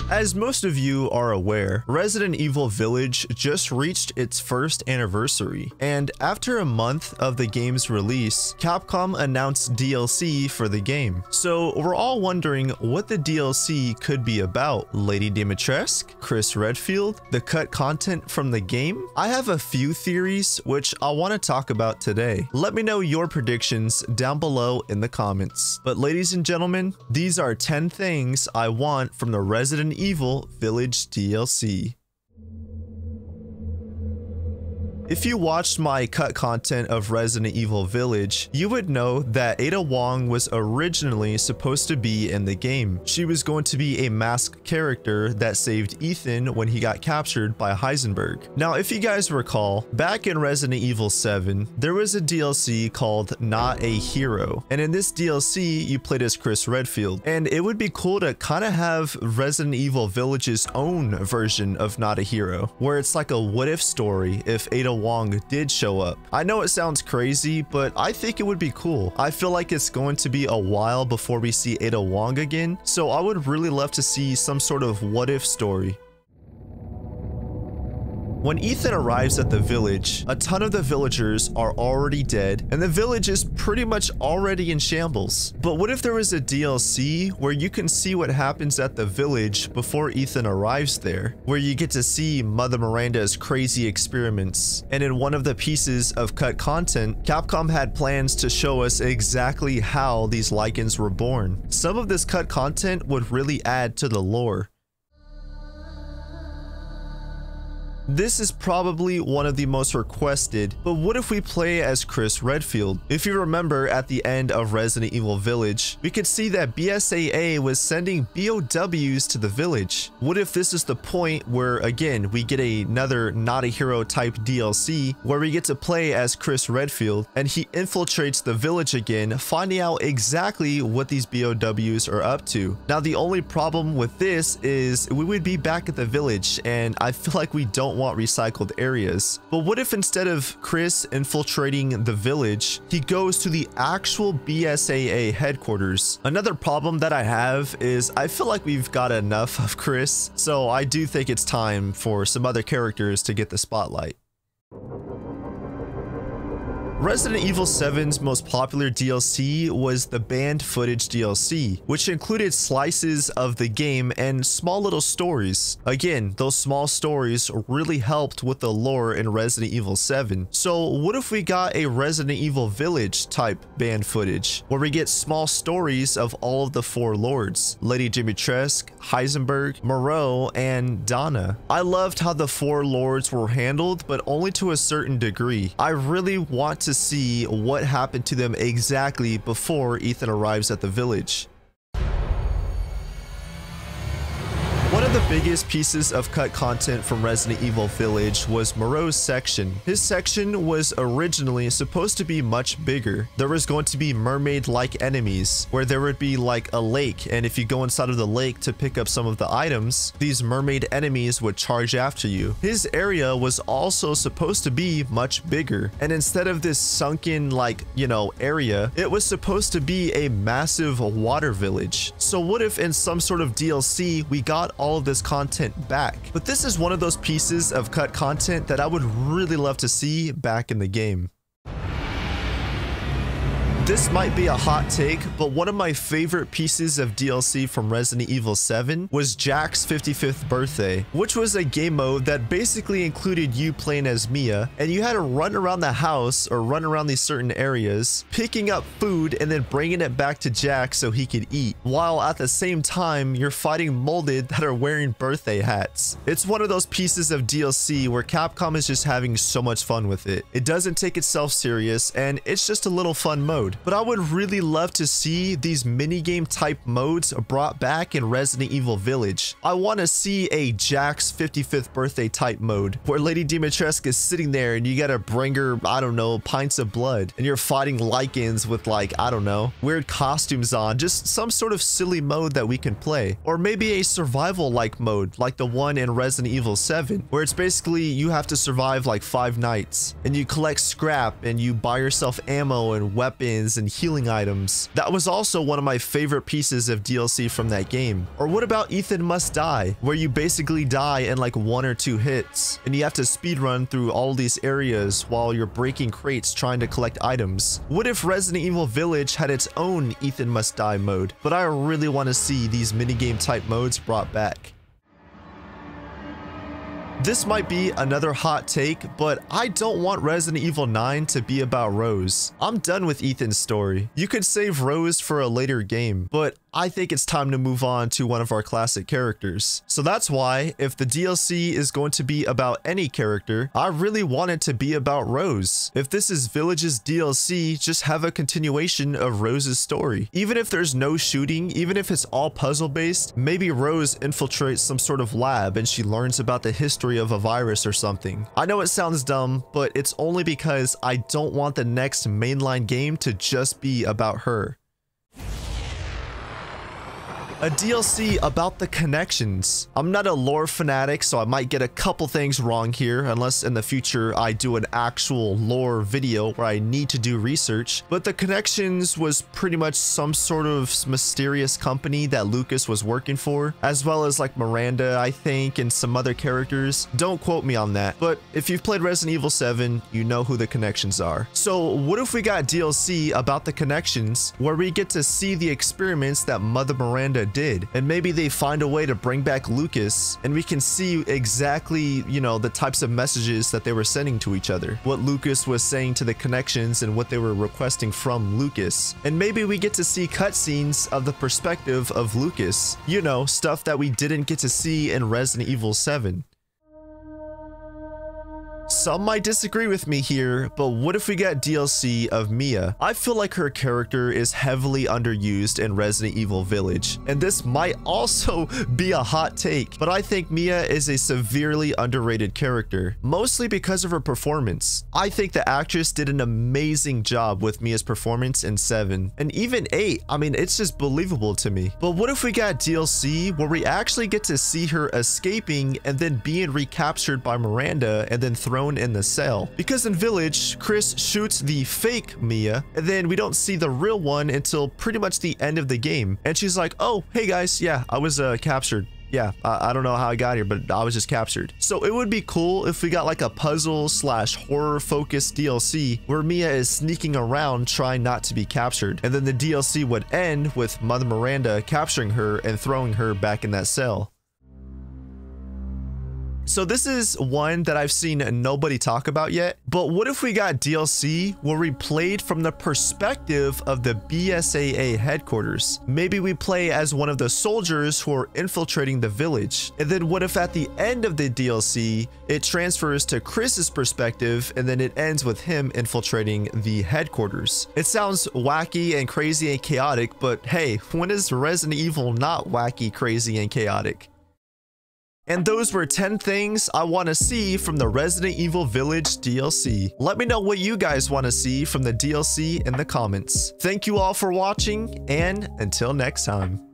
As most of you are aware, Resident Evil Village just reached its first anniversary, and after a month of the game's release, Capcom announced DLC for the game. So we're all wondering what the DLC could be about. Lady Dimitrescu? Chris Redfield? The cut content from the game? I have a few theories which I want to talk about today. Let me know your predictions down below in the comments. But ladies and gentlemen, these are 10 things I want from the Resident Evil Village DLC. If you watched my cut content of Resident Evil Village, you would know that Ada Wong was originally supposed to be in the game. She was going to be a masked character that saved Ethan when he got captured by Heisenberg. Now, if you guys recall, back in Resident Evil 7, there was a DLC called Not a Hero. And in this DLC, you played as Chris Redfield. And it would be cool to kind of have Resident Evil Village's own version of Not a Hero, where it's like a what if story if Ada Wong did show up. I know it sounds crazy, but I think it would be cool. I feel like it's going to be a while before we see Ada Wong again, so I would really love to see some sort of what if story. When Ethan arrives at the village, a ton of the villagers are already dead, and the village is pretty much already in shambles. But what if there was a DLC where you can see what happens at the village before Ethan arrives there, where you get to see Mother Miranda's crazy experiments? And in one of the pieces of cut content, Capcom had plans to show us exactly how these Lycans were born. Some of this cut content would really add to the lore. This is probably one of the most requested, but what if we play as Chris Redfield? If you remember at the end of Resident Evil Village, we could see that BSAA was sending BOWs to the village. What if this is the point where, again, we get another Not a Hero type DLC where we get to play as Chris Redfield and he infiltrates the village again, finding out exactly what these BOWs are up to. Now, the only problem with this is we would be back at the village, and I feel like we don't want recycled areas. But what if instead of Chris infiltrating the village, he goes to the actual BSAA headquarters? Another problem that I have is I feel like we've got enough of Chris, so I do think it's time for some other characters to get the spotlight. Resident Evil 7's most popular DLC was the banned footage DLC, which included slices of the game and small little stories. Again, those small stories really helped with the lore in Resident Evil 7. So what if we got a Resident Evil Village type banned footage, where we get small stories of all of the four lords: Lady Dimitrescu, Heisenberg, Moreau, and Donna. I loved how the four lords were handled, but only to a certain degree. I really want to see what happened to them exactly before Ethan arrives at the village. One of the biggest pieces of cut content from Resident Evil Village was Moreau's section. His section was originally supposed to be much bigger. There was going to be mermaid-like enemies, where there would be like a lake, and if you go inside of the lake to pick up some of the items, these mermaid enemies would charge after you. His area was also supposed to be much bigger, and instead of this sunken, like, area, it was supposed to be a massive water village. So what if in some sort of DLC we got all of this content back? But this is one of those pieces of cut content that I would really love to see back in the game. This might be a hot take, but one of my favorite pieces of DLC from Resident Evil 7 was Jack's 55th birthday, which was a game mode that basically included you playing as Mia, and you had to run around the house or run around these certain areas, picking up food and then bringing it back to Jack so he could eat, while at the same time you're fighting molded that are wearing birthday hats. It's one of those pieces of DLC where Capcom is just having so much fun with it. It doesn't take itself serious, and it's just a little fun mode. But I would really love to see these minigame type modes brought back in Resident Evil Village. I want to see a Jack's 55th birthday type mode where Lady Dimitrescu is sitting there and you gotta bring her, I don't know, pints of blood, and you're fighting Lycans with, like, I don't know, weird costumes on. Just some sort of silly mode that we can play. Or maybe a survival like mode like the one in Resident Evil 7, where it's basically you have to survive like 5 nights and you collect scrap and you buy yourself ammo and weapons medallions and healing items. That was also one of my favorite pieces of DLC from that game. Or what about Ethan Must Die, where you basically die in like 1 or 2 hits, and you have to speedrun through all these areas while you're breaking crates trying to collect items? What if Resident Evil Village had its own Ethan Must Die mode? But I really want to see these minigame type modes brought back. This might be another hot take, but I don't want Resident Evil 9 to be about Rose. I'm done with Ethan's story. You could save Rose for a later game, but I think it's time to move on to one of our classic characters. So that's why, if the DLC is going to be about any character, I really want it to be about Rose. If this is Village's DLC, just have a continuation of Rose's story. Even if there's no shooting, even if it's all puzzle based, maybe Rose infiltrates some sort of lab and she learns about the history of a virus or something. I know it sounds dumb, but it's only because I don't want the next mainline game to just be about her. A DLC about the connections. I'm not a lore fanatic, so I might get a couple things wrong here, unless in the future I do an actual lore video where I need to do research. But the connections was pretty much some sort of mysterious company that Lucas was working for, as well as like Miranda, I think, and some other characters. Don't quote me on that, but if you've played Resident Evil 7, you know who the connections are. So what if we got DLC about the connections, where we get to see the experiments that Mother Miranda did, and maybe they find a way to bring back Lucas, and we can see exactly, you know, the types of messages that they were sending to each other, what Lucas was saying to the connections and what they were requesting from Lucas. And maybe we get to see cutscenes of the perspective of Lucas, you know, stuff that we didn't get to see in Resident Evil 7. Some might disagree with me here, but what if we got DLC of Mia? I feel like her character is heavily underused in Resident Evil Village, and this might also be a hot take, but I think Mia is a severely underrated character, mostly because of her performance. I think the actress did an amazing job with Mia's performance in 7, and even 8, I mean, it's just believable to me. But what if we got DLC where we actually get to see her escaping and then being recaptured by Miranda and then thrown in the cell? Because in Village, Chris shoots the fake Mia, and then we don't see the real one until pretty much the end of the game. And she's like, oh, hey guys, yeah, I was captured. Yeah, I don't know how I got here, but I was just captured. So it would be cool if we got like a puzzle slash horror focused DLC where Mia is sneaking around trying not to be captured. And then the DLC would end with Mother Miranda capturing her and throwing her back in that cell. So this is one that I've seen nobody talk about yet, but what if we got DLC where we played from the perspective of the BSAA headquarters? Maybe we play as one of the soldiers who are infiltrating the village. And then what if at the end of the DLC, it transfers to Chris's perspective and then it ends with him infiltrating the headquarters? It sounds wacky and crazy and chaotic, but hey, when is Resident Evil not wacky, crazy, and chaotic? And those were 10 things I want to see from the Resident Evil Village DLC. Let me know what you guys want to see from the DLC in the comments. Thank you all for watching, and until next time.